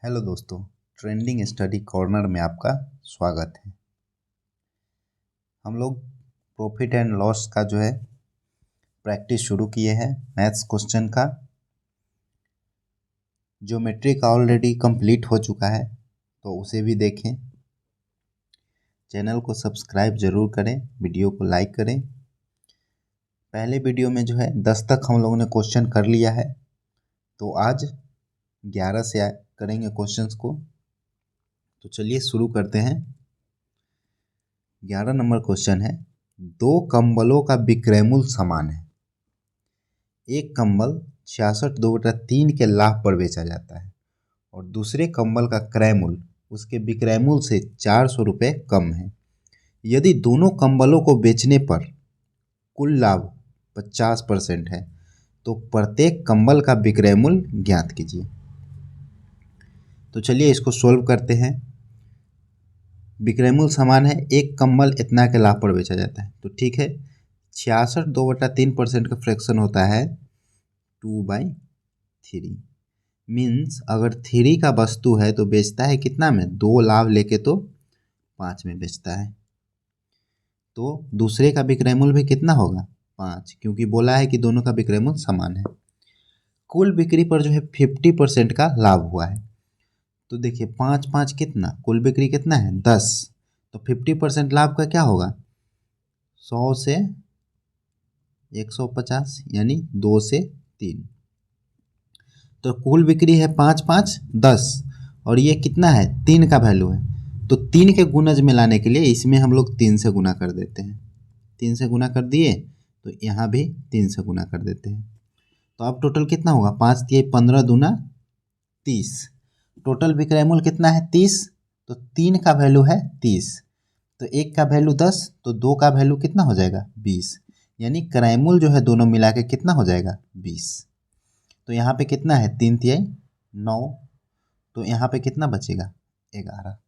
Hello दोस्तों, trending study corner में आपका स्वागत है। हम लोग प्रॉफिट एंड लॉस का जो है प्रैक्टिस शुरू किए हैं। मैथ्स क्वेश्चन का ज्योमेट्री का ऑलरेडी कंप्लीट हो चुका है, तो उसे भी देखें। चैनल को सब्सक्राइब ज़रूर करें, वीडियो को लाइक करें। पहले वीडियो में जो है 10 तक हम लोगों ने क्वेश्चन कर लिया है, तो आज 11 से करेंगे क्वेश्चंस को। तो चलिए शुरू करते हैं। 11 नंबर क्वेश्चन है, दो कंबलों का विक्रयमूल समान है। एक कंबल 66/2/3 के लाभ पर बेचा जाता है और दूसरे कंबल का क्रय मूल्य उसके विक्रय मूल्य से 400 रुपये कम है। यदि दोनों कंबलों को बेचने पर कुल लाभ 50% है, तो प्रत्येक कंबल का विक्रय मूल्य ज्ञात कीजिए। तो चलिए इसको सोल्व करते हैं। विक्रय मूल्य समान है, एक कंबल इतना के लाभ पर बेचा जाता है, तो ठीक है। 66/2/3% का फ्रैक्शन होता है 2/3। मीन्स अगर 3 का वस्तु है तो बेचता है कितना में, 2 लाभ लेके तो 5 में बेचता है। तो दूसरे का विक्रय मूल्य भी कितना होगा, 5, क्योंकि बोला है कि दोनों का विक्रय मूल्य समान है। कुल बिक्री पर जो है 50% का लाभ हुआ है। तो देखिए 5 5 कितना, कुल बिक्री कितना है 10, तो 50% लाभ का क्या होगा, 100 से 150 यानी 2 से 3। तो कुल बिक्री है 5 5 10 और ये कितना है, 3 का वैल्यू है। तो 3 के गुणज में लाने के लिए इसमें हम लोग 3 से गुना कर देते हैं। 3 से गुना कर दिए तो यहाँ भी 3 से गुना कर देते हैं। तो अब टोटल कितना होगा, 5 3 15 दूना 30। टोटल विक्रय मूल्य कितना है 30, तो 3 का वैल्यू है 30, तो 1 का वैल्यू 10, तो 2 का वैल्यू कितना हो जाएगा 20। यानी क्रय मूल्य जो है दोनों मिला के कितना हो जाएगा 20। तो यहाँ पे कितना है 3 3 9, तो यहाँ पे कितना बचेगा 11।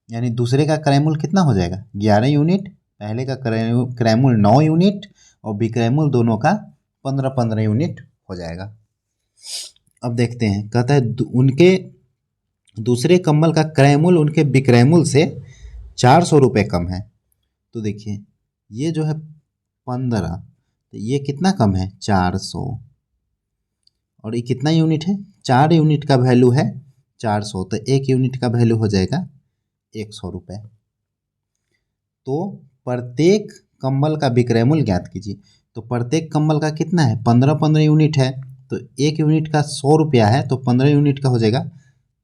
यानी दूसरे का क्रय मूल्य कितना हो जाएगा 11 यूनिट, पहले का क्रय मूल्य 9 यूनिट और विक्रय मूल्य दोनों का 15 यूनिट हो जाएगा। अब देखते हैं, कहता है उनके दूसरे कंबल का क्रय मूल्य उनके विक्रय मूल्य से 400 रुपये कम है। तो देखिए ये जो है 15, तो ये कितना कम है 400, और ये कितना यूनिट है, 4 यूनिट का वैल्यू है 400, तो 1 यूनिट का वैल्यू हो जाएगा 100 रुपये। तो प्रत्येक कंबल का विक्रय मूल्य ज्ञात कीजिए। तो प्रत्येक कंबल का कितना है 15 यूनिट है, तो 1 यूनिट का 100 रुपया है, तो 15 यूनिट का हो जाएगा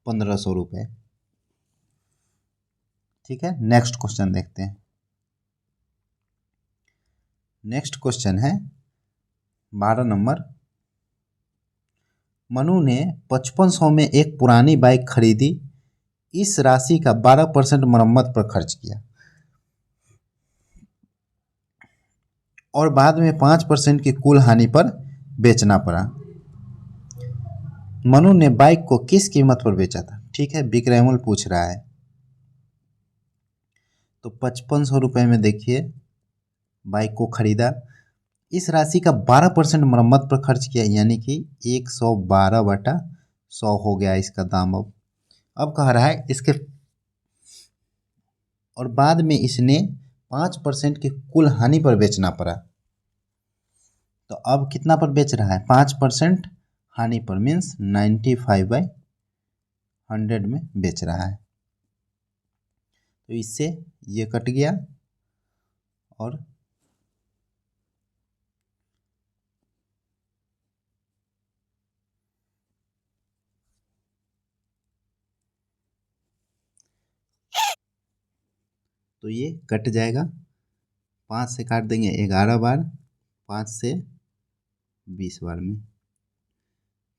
1500 रुपये। ठीक है, नेक्स्ट क्वेश्चन देखते हैं। नेक्स्ट क्वेश्चन है 12 नंबर, मनु ने 5500 में एक पुरानी बाइक खरीदी। इस राशि का 12% मरम्मत पर खर्च किया और बाद में 5% की कुल हानि पर बेचना पड़ा। मनु ने बाइक को किस कीमत पर बेचा था। ठीक है, विक्रय मूल्य पूछ रहा है। तो 5500 रुपये में देखिए बाइक को खरीदा, इस राशि का 12% मरम्मत पर खर्च किया, यानी कि 112/100 हो गया इसका दाम। अब कह रहा है इसके, और बाद में इसने 5% की कुल हानि पर बेचना पड़ा। तो अब कितना पर बेच रहा है, 5% हानि पर, मीन्स 95/100 में बेच रहा है। तो इससे ये कट गया और तो ये कट जाएगा। 5 से काट देंगे 11 बार, 5 से 20 बार में,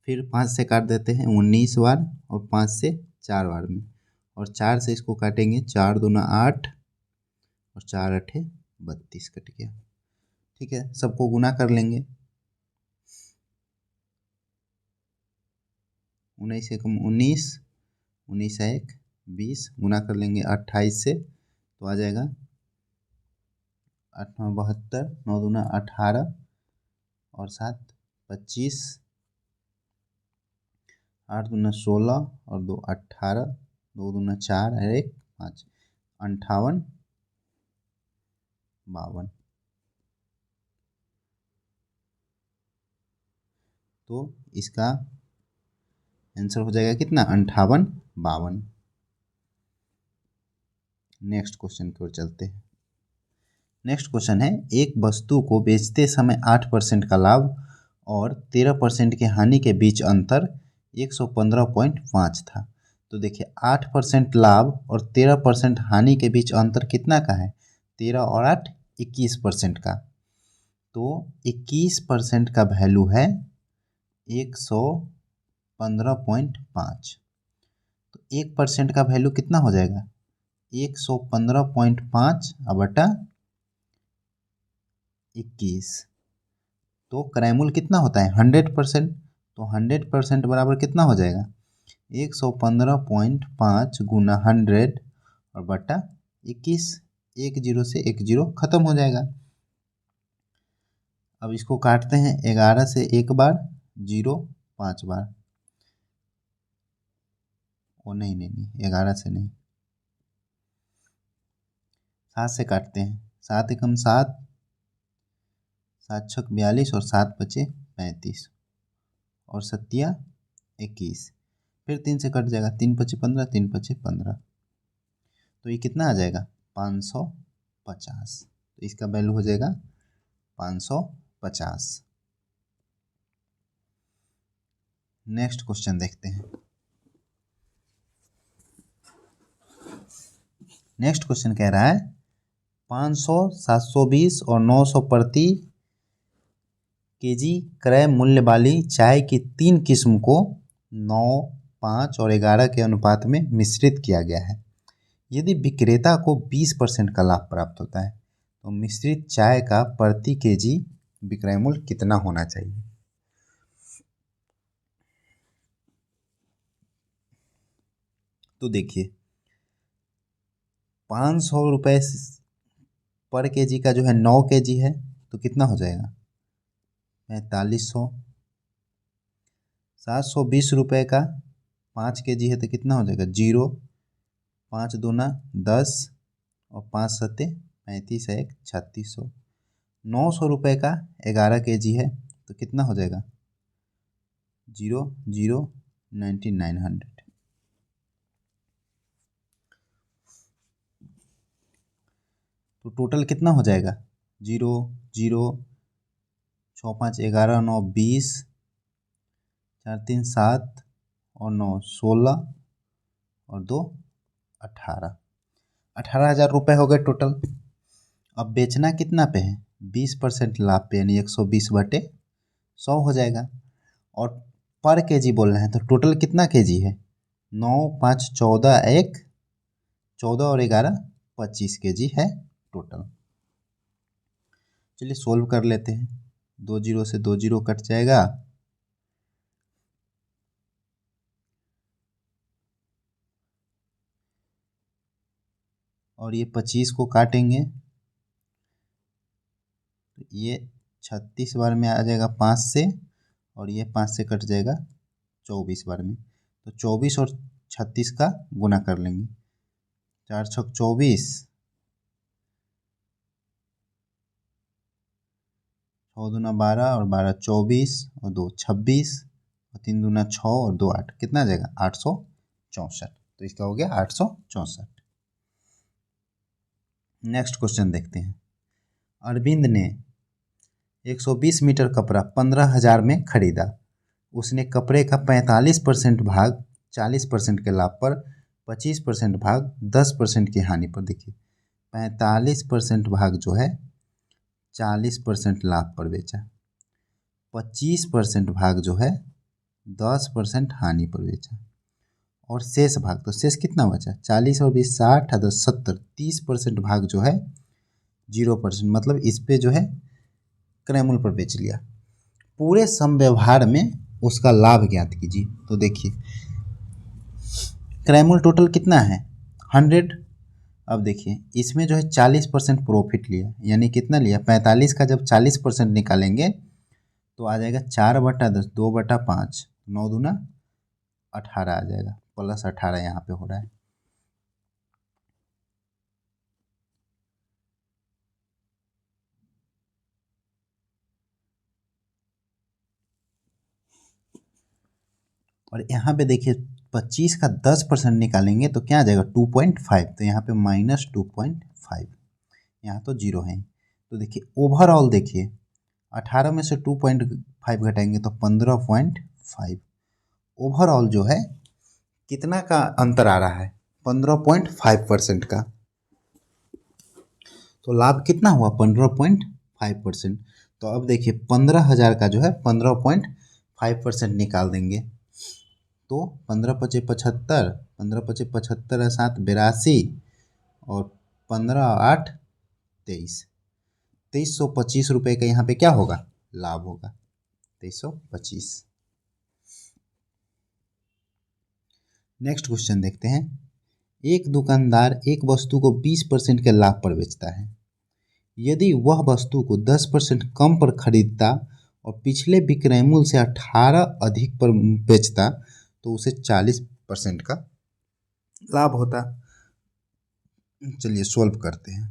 फिर 5 से काट देते हैं 19 बार और 5 से 4 बार में, और 4 से इसको काटेंगे 4 दूना 8 और 4 8 32, कट गया। ठीक है, सबको गुना कर लेंगे। 19 एकम 19, 19 1 20, गुना कर लेंगे 28 से, तो आ जाएगा 8 9 72, 9 दूना 18 और 7 25, 8 दूना 16 और 2 18, 2 दूना 4 और 1 5, 58 52। तो इसका आंसर हो जाएगा कितना, 58 52। नेक्स्ट क्वेश्चन की ओर चलते हैं। नेक्स्ट क्वेश्चन है, एक वस्तु को बेचते समय 8% का लाभ और 13% की हानि के बीच अंतर 115.5 था। तो देखिए 8% लाभ और 13% हानि के बीच अंतर कितना का है, 13 और 8 21% का। तो 21% का वैल्यू है 115.5। तो 1% का वैल्यू कितना हो जाएगा, 115.5 बटा 21। तो क्रैमूल कितना होता है 100%। तो 100% बराबर कितना हो जाएगा, 115.5 गुना 100 और बटा 21। 1 0 से 1 0 खत्म हो जाएगा। अब इसको काटते हैं, 11 से एक बार, 0 5 बार, ओ नहीं नहीं नहीं 11 से नहीं, 7 से काटते हैं, 7 एकम 7, 7 छक 42 और 7 बचे 35 और 7 21। फिर 3 से कट जाएगा, 3 पचे 15, 3 पचे 15। तो ये कितना आ जाएगा 550। तो इसका वैल्यू हो जाएगा 550। नेक्स्ट क्वेश्चन देखते हैं। नेक्स्ट क्वेश्चन कह रहा है 500, 720 और 900 प्रति केजी क्रय मूल्य वाली चाय की 3 किस्म को 9, 5 और 11 के अनुपात में मिश्रित किया गया है। यदि विक्रेता को 20% का लाभ प्राप्त होता है तो मिश्रित चाय का प्रति केजी विक्रय मूल्य कितना होना चाहिए। तो देखिए 500 रुपये पर केजी का जो है 9 केजी है तो कितना हो जाएगा 4500। 720 रुपये का 5 केजी है तो कितना हो जाएगा 0, 5 दूना 10 और 5 सत्ते 35 है 3600। 900 रुपये का 11 केजी है तो कितना हो जाएगा 0 0 9900। तो टोटल कितना हो जाएगा 0 0 6 5 11 9 20 4 3 7 और 9 16 और 2 18, 18,000 रुपये हो गए टोटल। अब बेचना कितना पे है 20% लाभ पे, यानी 120 बटे 100 हो जाएगा। और पर केजी बोल रहे हैं तो टोटल कितना केजी है 9 5 14 1 14 और 11 25 केजी है टोटल। चलिए सोल्व कर लेते हैं। 2 0 से 2 0 कट जाएगा, और ये 25 को काटेंगे तो ये 36 बार में आ जाएगा 5 से, और ये 5 से कट जाएगा 24 बार में। तो 24 और 36 का गुना कर लेंगे, 4 छक 24, 6 दूना 12 और 12 24 और 2 26 और 3 दूना 6 और 2 8, कितना आ जाएगा 864। तो इसका हो गया 864। नेक्स्ट क्वेश्चन देखते हैं। अरविंद ने 120 मीटर कपड़ा 15,000 में खरीदा। उसने कपड़े का 45% भाग 40% के लाभ पर, 25% भाग 10% की हानि पर, देखिए 45% भाग जो है 40% लाभ पर बेचा, 25% भाग जो है 10% हानि पर बेचा, और शेष भाग, तो शेष कितना बचा 40 और 20 60 और 70, 30% भाग जो है 0%, मतलब इस पे जो है क्रय मूल्य पर बेच लिया। पूरे समव्यवहार में उसका लाभ ज्ञात कीजिए। तो देखिए क्रय मूल्य टोटल कितना है 100। अब देखिए इसमें जो है 40% प्रॉफिट लिया, यानी कितना लिया 45 का जब 40% निकालेंगे तो आ जाएगा 4/10, 2/5, 9 दूना 18 आ जाएगा, +18 यहाँ पे हो रहा है। और यहाँ पे देखिए 25 का 10% निकालेंगे तो क्या आ जाएगा 2.5, तो यहाँ पे -2.5, यहाँ तो 0 है। तो देखिए ओवरऑल देखिए 18 में से 2.5 घटाएंगे तो 15.5, ओवरऑल जो है कितना का अंतर आ रहा है 15.5% का। तो लाभ कितना हुआ 15.5%। तो अब देखिए 15,000 का जो है 15.5% निकाल देंगे तो 15×5 = 75, 15×5 = 7 82 और 15×8 = 23, 2325 रुपये का यहाँ पे क्या होगा लाभ होगा 2325। नेक्स्ट क्वेश्चन देखते हैं। एक दुकानदार एक वस्तु को 20% के लाभ पर बेचता है। यदि वह वस्तु को 10% कम पर खरीदता और पिछले विक्रय मूल्य से 18 अधिक पर बेचता तो उसे 40% का लाभ होता। चलिए सॉल्व करते हैं।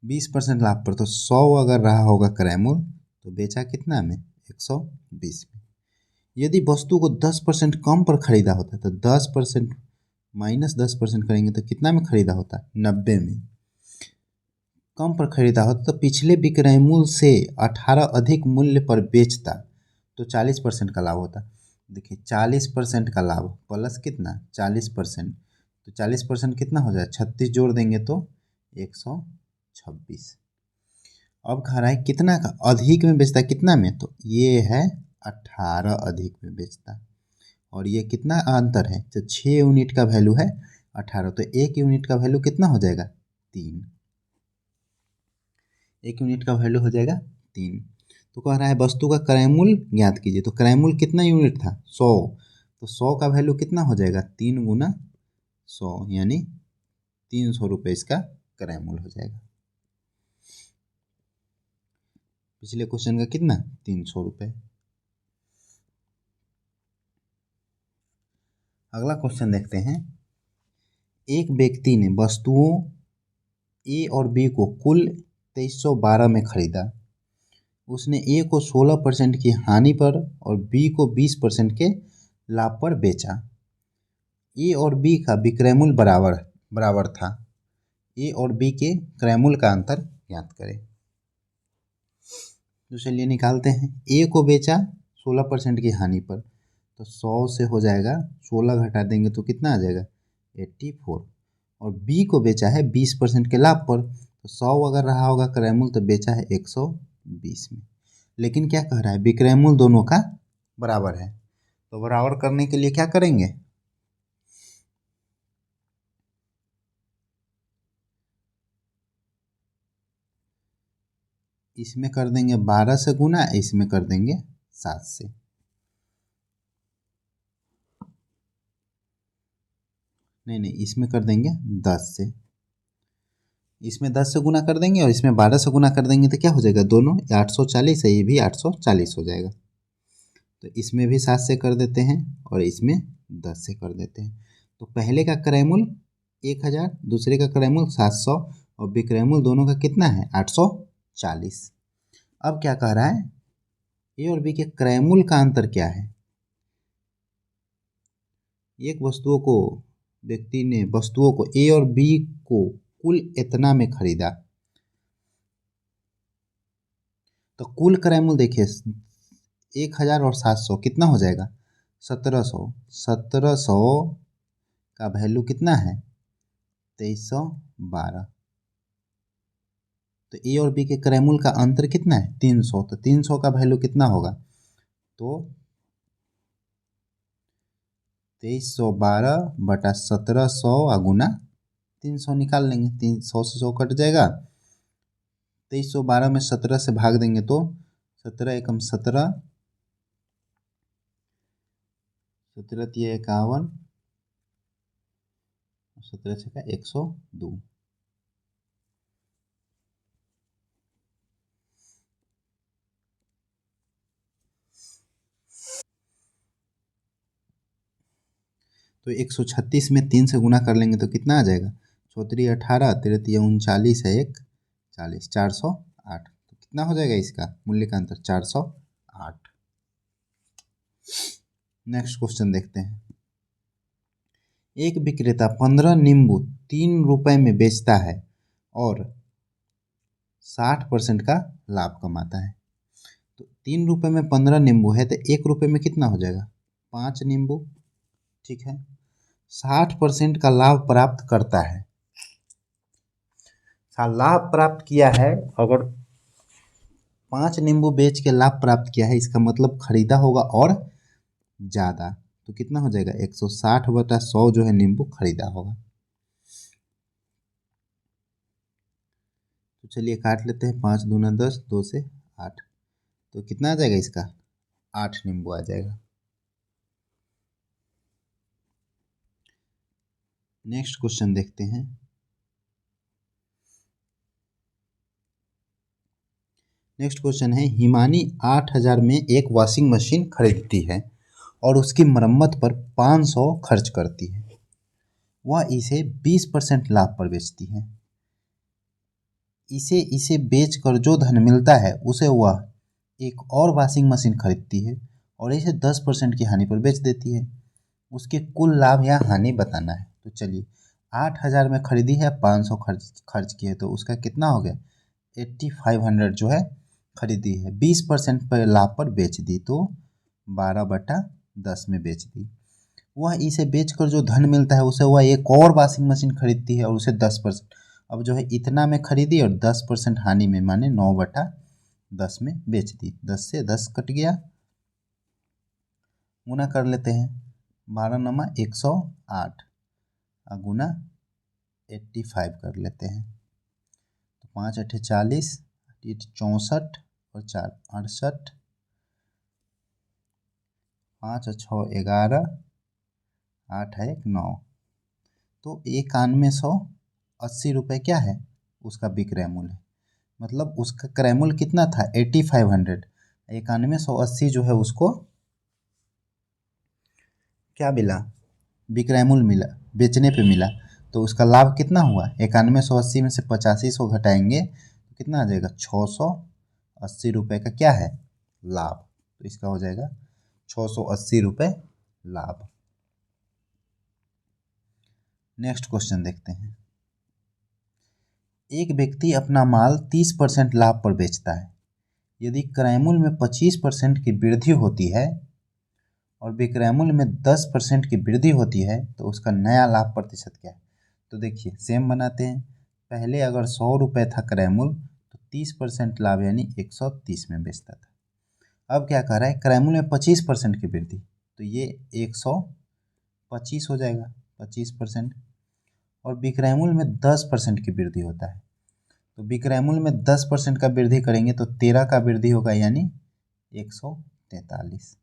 20% लाभ पर तो 100 अगर रहा होगा क्रय मूल्य तो बेचा कितना में 120 में। यदि वस्तु को 10% कम पर खरीदा होता तो 10% -10% करेंगे तो कितना में खरीदा होता 90 में। कम पर खरीदा होता तो पिछले विक्रय मूल्य से 18 अधिक मूल्य पर बेचता तो 40% का लाभ होता। देखिए 40% का लाभ प्लस कितना 40%, तो 40% कितना हो जाए 36 जोड़ देंगे तो 126। अब कह रहा है कितना का अधिक में बेचता कितना में, तो ये है 18 अधिक में बेचता। और ये कितना अंतर है तो 6 यूनिट का वैल्यू है 18, तो 1 यूनिट का वैल्यू कितना हो जाएगा 3, 1 यूनिट का वैल्यू हो जाएगा 3। तो कह रहा है वस्तु का क्रय मूल्य ज्ञात कीजिए, तो क्रय मूल्य कितना यूनिट था 100, तो 100 का वैल्यू कितना हो जाएगा 3 × 100 यानी 300 रुपये इसका क्रय मूल्य हो जाएगा। पिछले क्वेश्चन का कितना 300 रुपये। अगला क्वेश्चन देखते हैं। एक व्यक्ति ने वस्तुओं ए और बी को कुल 2312 में खरीदा। उसने ए को 16% की हानि पर और बी को 20% के लाभ पर बेचा। ए और बी का विक्रय मूल्य बराबर था। ए और बी के क्रय मूल्य का अंतर ज्ञात करें। तो चलिए निकालते हैं। ए को बेचा 16% की हानि पर, तो 100 से हो जाएगा 16 घटा देंगे तो कितना आ जाएगा 84। और बी को बेचा है 20% के लाभ पर, तो 100 अगर रहा होगा क्रय मूल्य तो बेचा है 120 में। लेकिन क्या कह रहा है विक्रय मूल्य दोनों का बराबर है, तो बराबर करने के लिए क्या करेंगे इसमें कर देंगे 12 से गुना, इसमें कर देंगे 7 से। नहीं इसमें कर देंगे 10 से। इसमें 10 से गुना कर देंगे और इसमें 12 से गुना कर देंगे तो क्या हो जाएगा दोनों 840 है, ये भी 840 हो जाएगा। तो इसमें भी 7 से कर देते हैं और इसमें 10 से कर देते हैं। तो पहले का क्रय मूल्य 1000, दूसरे का क्रय मूल्य 700 और विक्रय मूल्य दोनों का कितना है 840। अब क्या कह रहा है ए और बी के क्रय मूल्य का अंतर क्या है। एक व्यक्ति ने वस्तुओं को ए और बी को कुल इतना में खरीदा, तो कुल क्रय मूल्य देखिए 1000 और 700 कितना हो जाएगा 1700। 1700 का वैल्यू कितना है 2312। तो ए और बी के क्रय मूल्य का अंतर कितना है 300, तो 300 का वैल्यू कितना होगा तो 2312 बटा 1700 गुना 300 निकाल लेंगे। 300 से 100 कट जाएगा। 2312 में 17 से भाग देंगे तो 17 एकम 17, 17 तिया 51, 17 छक्का 102। तो 136 में 3 से गुना कर लेंगे तो कितना आ जाएगा, 4×3 18, 3×3 39 है, 1 40, 408। तो कितना हो जाएगा इसका मूल्य का अंतर, 408। नेक्स्ट क्वेश्चन देखते हैं। एक विक्रेता 15 नींबू 3 रुपए में बेचता है और 60% का लाभ कमाता है। तो 3 रुपए में 15 नींबू है तो 1 रुपए में कितना हो जाएगा, 5 नींबू, ठीक है। 60% का लाभ प्राप्त करता है, लाभ प्राप्त किया है, अगर 5 नींबू बेच के लाभ प्राप्त किया है इसका मतलब खरीदा होगा और ज़्यादा। तो कितना हो जाएगा, 160/100 जो है नींबू खरीदा होगा। तो चलिए काट लेते हैं, 5 दूना 10, 2 से 8, तो कितना आ जाएगा इसका, 8 नींबू आ जाएगा। नेक्स्ट क्वेश्चन देखते हैं। नेक्स्ट क्वेश्चन है, हिमानी 8,000 में एक वॉशिंग मशीन खरीदती है और उसकी मरम्मत पर 500 खर्च करती है। वह इसे 20% लाभ पर बेचती है। इसे बेचकर जो धन मिलता है उसे वह एक और वॉशिंग मशीन खरीदती है और इसे 10% की हानि पर बेच देती है। उसके कुल लाभ या हानि बताना है। तो चलिए, 8,000 में खरीदी है, 500 खर्च किए, तो उसका कितना हो गया, 8500 जो है खरीदी है, 20% पर लाभ पर बेच दी, तो 12/10 में बेच दी। वह इसे बेचकर जो धन मिलता है उसे वह एक और वॉशिंग मशीन खरीदती है और उसे 10%, अब जो है इतना में खरीदी और 10% हानि में, माने 9/10 में बेच दी। 10 से 10 कट गया, गुना कर लेते हैं, 12×9 108 गुना 85 कर लेते हैं, तो 5×8 40, 64 और 4 68, 5×6 11, 8×1 9, तो 9180 रुपये क्या है उसका विक्रय मूल्य, मतलब उसका क्रय मूल्य कितना था 8500, 9180 जो है उसको क्या मिला, विक्रय मूल्य मिला, बेचने पे मिला। तो उसका लाभ कितना हुआ, 9180 में से 8500 घटाएंगे तो कितना आ जाएगा, 680 रुपये का क्या है लाभ। तो इसका हो जाएगा 680 रुपये लाभ। नेक्स्ट क्वेश्चन देखते हैं। एक व्यक्ति अपना माल 30% लाभ पर बेचता है। यदि क्रय मूल्य में 25% की वृद्धि होती है और विक्रय मूल्य में 10% की वृद्धि होती है तो उसका नया लाभ प्रतिशत क्या है। तो देखिए सेम बनाते हैं, पहले अगर 100 रुपये था क्रय मूल्य तो 30% लाभ यानी 130 में बेचता था। अब क्या कह रहा है, क्रय मूल्य में 25% की वृद्धि, तो ये 125 हो जाएगा 25%, और विक्रय मूल्य में 10% की वृद्धि होता है, तो विक्रय मूल्य में 10% का वृद्धि करेंगे तो 13 का वृद्धि होगा यानी 143।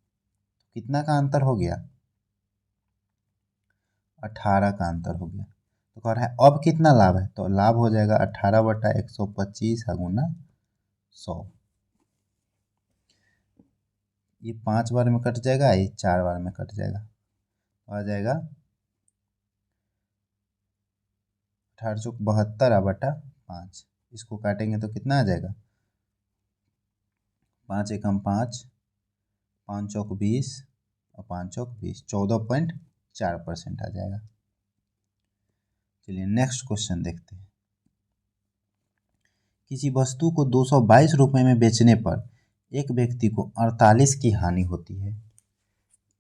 कितना का अंतर हो गया, 18 का अंतर हो गया। तो कह रहा है अब कितना लाभ है, तो लाभ हो जाएगा 18/125 गुना 100। ये 5 बार में कट जाएगा, ये 4 बार में कट जाएगा, तो आ जाएगा 1872/5। इसको काटेंगे तो कितना आ जाएगा, 5 एकम 5, 5 चौक 20 और 5 चौक 20, 14.4% आ जाएगा। चलिए नेक्स्ट क्वेश्चन देखते हैं। किसी वस्तु को 222 रुपये में बेचने पर एक व्यक्ति को 48 की हानि होती है।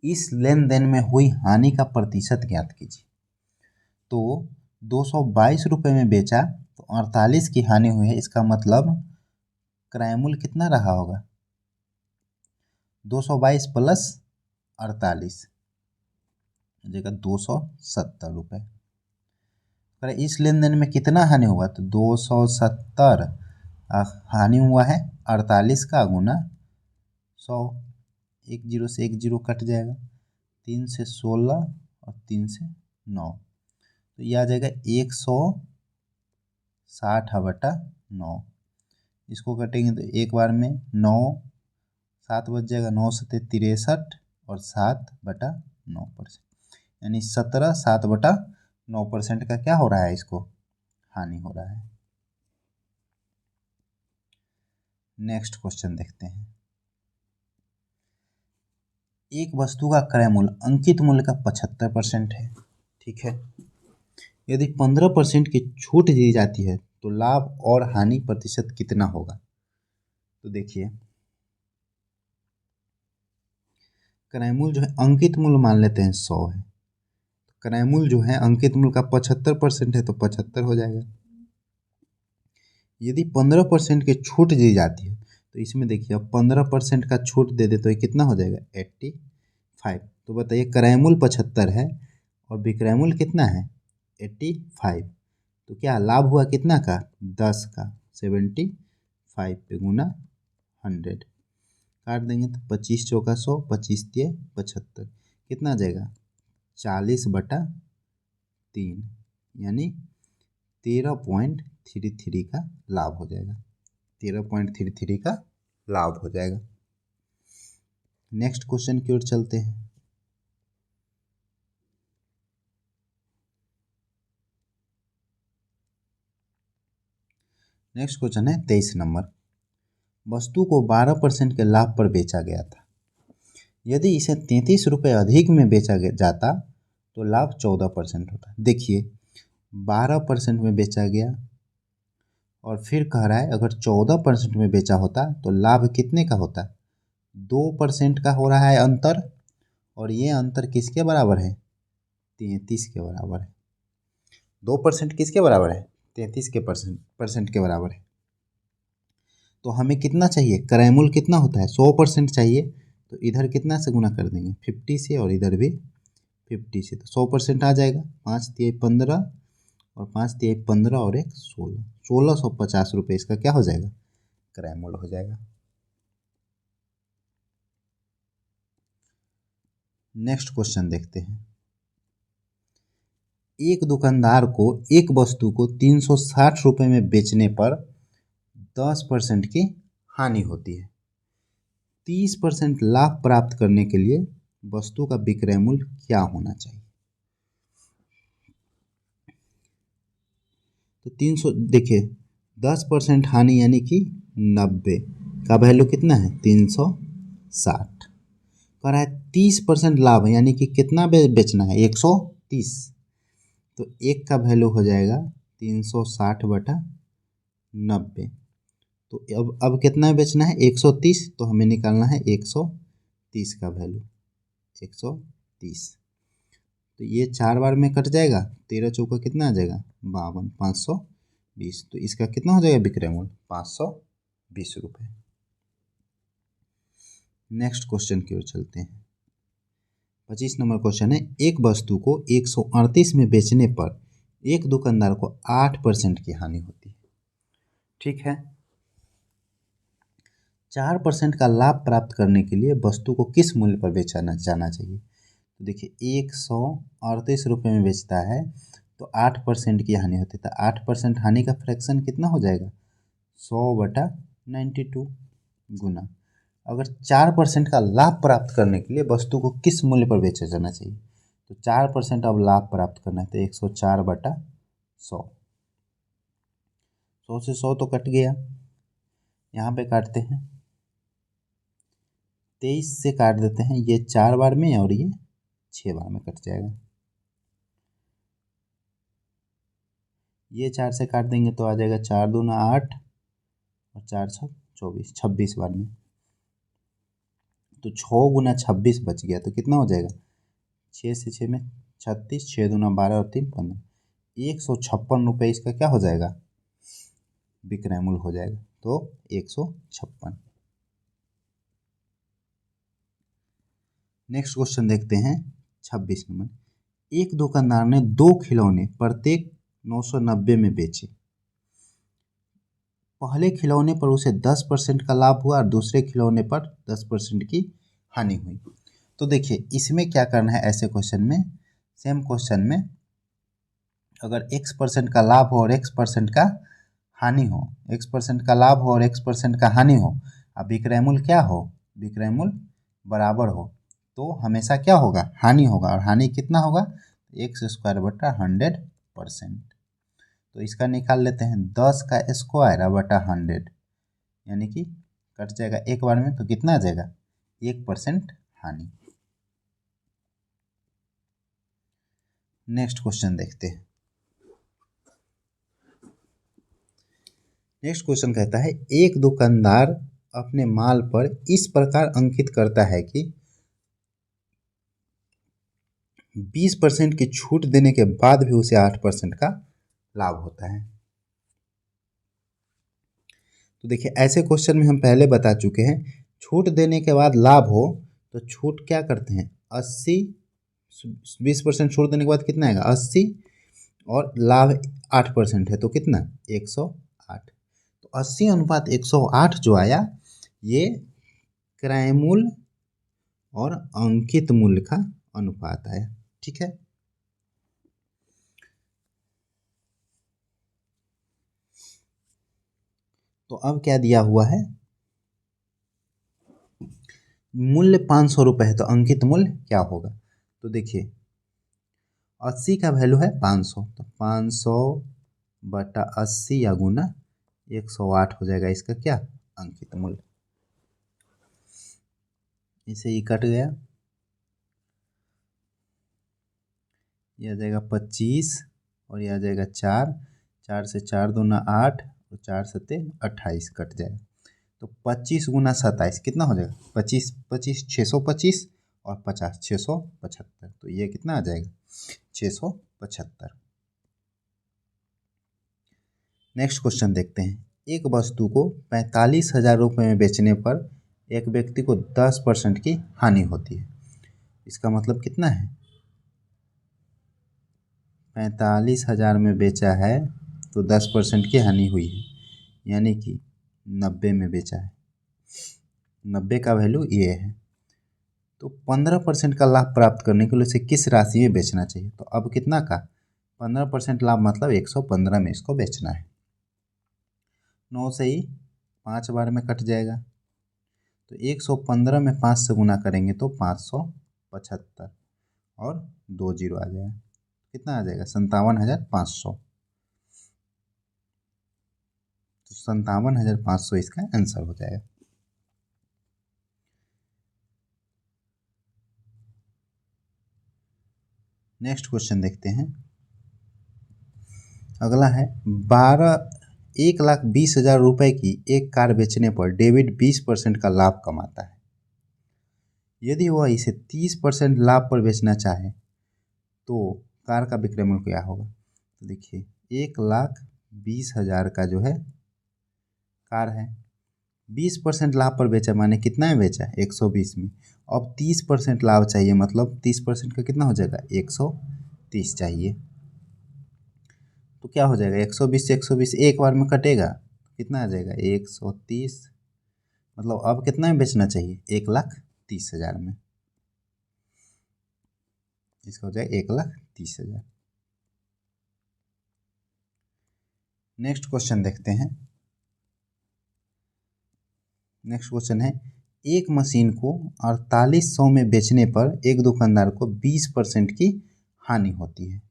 इस लेन देन में हुई हानि का प्रतिशत ज्ञात कीजिए। तो 222 रुपये में बेचा तो 48 की हानि हुई है, इसका मतलब क्रय मूल्य कितना रहा होगा, 222 प्लस 48 हो जाएगा 270 रुपये। अगर इस लेन देन में कितना हानि हुआ, तो 270 हानि हुआ है 48 का गुना 100, 1 0 से 1 0 कट जाएगा, 3 से 16 और 3 से 9, तो यह आ जाएगा 160/9। इसको कटेंगे तो एक बार में 9 7 बच जाएगा, 9 7 63 और 7/9%। यानी 17 7/9% का क्या हो रहा है, इसको हानि हो रहा है। नेक्स्ट क्वेश्चन देखते हैं। एक वस्तु का क्रय मूल्य अंकित मूल्य का 75% है, ठीक है। यदि 15% की छूट दी जाती है तो लाभ और हानि प्रतिशत कितना होगा। तो देखिए, क्रय मूल्य जो है अंकित मूल्य मान लेते हैं 100 है, क्रय मूल्य जो है अंकित मूल्य का 75% है तो 75 हो जाएगा। यदि 15% की छूट दी जाती है तो इसमें देखिए, अब 15% का छूट दे दे तो ये कितना हो जाएगा 85। तो बताइए, क्रय मूल्य 75 है और विक्रय मूल्य कितना है 85, तो क्या लाभ हुआ कितना का 10 का, 75 पे गुना 100 काट देंगे तो 25 चौका 100, 25 तिये 75, कितना आ जाएगा 40/3, यानी 13.33 का लाभ हो जाएगा, 13.33 का लाभ हो जाएगा। नेक्स्ट क्वेश्चन की ओर चलते हैं। नेक्स्ट क्वेश्चन है 23 नंबर। वस्तु को 12% के लाभ पर बेचा गया था। यदि इसे 33 रुपये अधिक में बेचा जाता तो लाभ 14% होता। देखिए, 12% में बेचा गया और फिर कह रहा है अगर 14% में बेचा होता तो लाभ कितने का होता, 2% का हो रहा है अंतर, और ये अंतर किसके बराबर है 33 के बराबर है। 2% किसके बराबर है 33 के परसेंट के बराबर है। तो हमें कितना चाहिए, क्रय मूल्य कितना होता है 100% चाहिए, तो इधर कितना से गुना कर देंगे 50 से और इधर भी 50 से, तो 100% आ जाएगा। 5 तिये 15 और 5 तिये 15 और 1 16, 1650 रुपये इसका क्या हो जाएगा क्रय मूल्य हो जाएगा। नेक्स्ट क्वेश्चन देखते हैं। एक दुकानदार को एक वस्तु को 360 रुपये में बेचने पर 10% की हानि होती है। 30% लाभ प्राप्त करने के लिए वस्तु का विक्रय मूल्य क्या होना चाहिए। तो 300, देखिए 10% हानि यानी कि 90 का वैल्यू कितना है 360, कह रहा है 30% लाभ यानी कि कितना बेचना है 130, तो एक का वैल्यू हो जाएगा 360/90। तो अब कितना बेचना है 130, तो हमें निकालना है 130 का वैल्यू 130, तो ये 4 बार में कट जाएगा, 13 चौका कितना आ जाएगा 52, 520, तो इसका कितना हो जाएगा विक्रय मूल्य 520 रुपये। नेक्स्ट क्वेश्चन की ओर चलते हैं। 25 नंबर क्वेश्चन है। एक वस्तु को 138 में बेचने पर एक दुकानदार को 8% की हानि होती है, ठीक है। 4% का लाभ प्राप्त करने के लिए वस्तु को किस मूल्य पर बेचा जाना चाहिए। तो देखिए 138 रुपये में बेचता है तो 8% की हानि होती है, तो 8% हानि का फ्रैक्शन कितना हो जाएगा 100/92 गुना। अगर 4% का लाभ प्राप्त करने के लिए वस्तु को किस मूल्य पर बेचा जाना चाहिए, तो 4% अब लाभ प्राप्त करना है तो 104/100, 100 से 100 तो कट गया, यहाँ पे काटते हैं 23 से काट देते हैं, ये 4 बार में और ये 6 बार में कट जाएगा। ये 4 से काट देंगे तो आ जाएगा 4 दूना 8 और 4 6 24, 26 बार में, तो 6 गुना 26 बच गया, तो कितना हो जाएगा 6 से 6 में 36, 6 दूना 12 और 3 15, 156 रुपये इसका क्या हो जाएगा विक्रय मूल्य हो जाएगा, तो 156। नेक्स्ट क्वेश्चन देखते हैं 26 नंबर। एक दुकानदार ने 2 खिलौने प्रत्येक 990 में बेचे। पहले खिलौने पर उसे 10% का लाभ हुआ और दूसरे खिलौने पर 10% की हानि हुई। तो देखिए इसमें क्या करना है, ऐसे क्वेश्चन में, सेम क्वेश्चन में अगर x% का लाभ हो और x% का हानि हो, x% का लाभ हो और x% का हानि हो, अब विक्रय मूल्य क्या हो, विक्रय मूल्य बराबर हो, तो हमेशा क्या होगा, हानि होगा। और हानि कितना होगा, एक्स स्क्वायर बटा 100%। तो इसका निकाल लेते हैं, 10 का स्क्वायर बटा 100, यानी कि कट जाएगा एक बार में, तो कितना आ जाएगा, 1% हानि। नेक्स्ट क्वेश्चन देखते हैं। नेक्स्ट क्वेश्चन कहता है, एक दुकानदार अपने माल पर इस प्रकार अंकित करता है कि 20% की छूट देने के बाद भी उसे 8% का लाभ होता है। तो देखिए, ऐसे क्वेश्चन में हम पहले बता चुके हैं, छूट देने के बाद लाभ हो तो छूट क्या करते हैं, 80, 20% छूट देने के बाद कितना आएगा, 80, और लाभ 8% है तो कितना, 108। तो 80/108 जो आया, ये क्रय मूल्य और अंकित मूल्य का अनुपात आया। ठीक है, तो अब क्या दिया हुआ है, मूल्य 500 रुपये है, तो अंकित मूल्य क्या होगा। तो देखिए, 80 का वैल्यू है 500, तो 500/80 या गुना 108 हो जाएगा इसका क्या, अंकित मूल्य। इसे ही कट गया, यह आ जाएगा 25, और यह आ जाएगा 4, 4 से 4 दूना 8, और 4 सत्ते 28 कट जाएगा। तो 25 गुना 27 कितना हो जाएगा, 25, 25 625, और 50 675, तो ये कितना आ जाएगा, 675। नेक्स्ट क्वेश्चन देखते हैं, एक वस्तु को 45,000 रुपये में बेचने पर एक व्यक्ति को 10% की हानि होती है। इसका मतलब कितना है, 45,000 में बेचा है तो 10% की हानि हुई है, यानी कि 90 में बेचा है, 90 का वैल्यू ये है। तो 15% का लाभ प्राप्त करने के लिए उसे किस राशि में बेचना चाहिए। तो अब कितना का, 15% लाभ मतलब 115 में इसको बेचना है। 9 से ही 5 बार में कट जाएगा, तो 115 में 5 से गुना करेंगे तो 575, और 2 जीरो आ जाएगा, कितना आ जाएगा, 57,500। तो 57,500 इसका आंसर हो जाएगा। नेक्स्ट क्वेश्चन देखते हैं, अगला है 1,20,000 रुपये की एक कार बेचने पर डेविड 20% का लाभ कमाता है। यदि वह इसे 30% लाभ पर बेचना चाहे तो कार का विक्रय मूल्य क्या होगा। तो देखिए, 1,20,000 का जो है कार है, 20% लाभ पर बेचा, माने कितना में बेचा, 120 में। अब 30% लाभ चाहिए, मतलब 30% का कितना हो जाएगा, 130 चाहिए। तो क्या हो जाएगा, 120 से 120 एक बार में कटेगा, कितना आ जाएगा, 130। मतलब अब कितना में बेचना चाहिए, 1,30,000 में। इसका हो जाएगा 1,30,000। नेक्स्ट क्वेश्चन देखते हैं। नेक्स्ट क्वेश्चन है, एक मशीन को 4800 में बेचने पर एक दुकानदार को 20% की हानि होती है।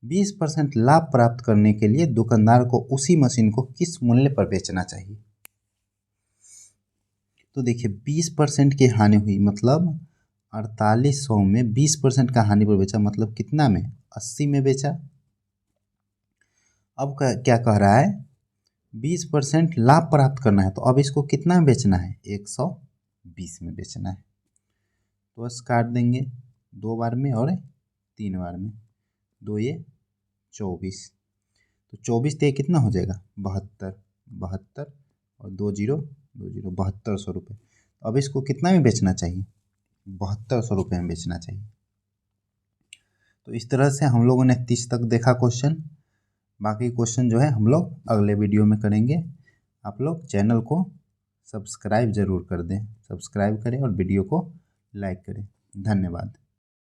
20% लाभ प्राप्त करने के लिए दुकानदार को उसी मशीन को किस मूल्य पर बेचना चाहिए। तो देखिए, 20% की हानि हुई, मतलब 4800 में 20% का हानि पर बेचा, मतलब कितना में, 80 में बेचा। अब क्या कह रहा है, 20% लाभ प्राप्त करना है, तो अब इसको कितना में बेचना है, 120 में बेचना है। तो बस काट देंगे 2 बार में और 3 बार में, 2 ये 24, तो 24 तो ये कितना हो जाएगा, 72, 72, और 2 जीरो 2 जीरो 7200 रुपये। अब इसको कितना में बेचना चाहिए, 7200 रुपये में बेचना चाहिए। तो इस तरह से हम लोगों ने 30 तक देखा क्वेश्चन। बाकी क्वेश्चन जो है हम लोग अगले वीडियो में करेंगे। आप लोग चैनल को सब्सक्राइब ज़रूर कर दें, सब्सक्राइब करें और वीडियो को लाइक करें। धन्यवाद।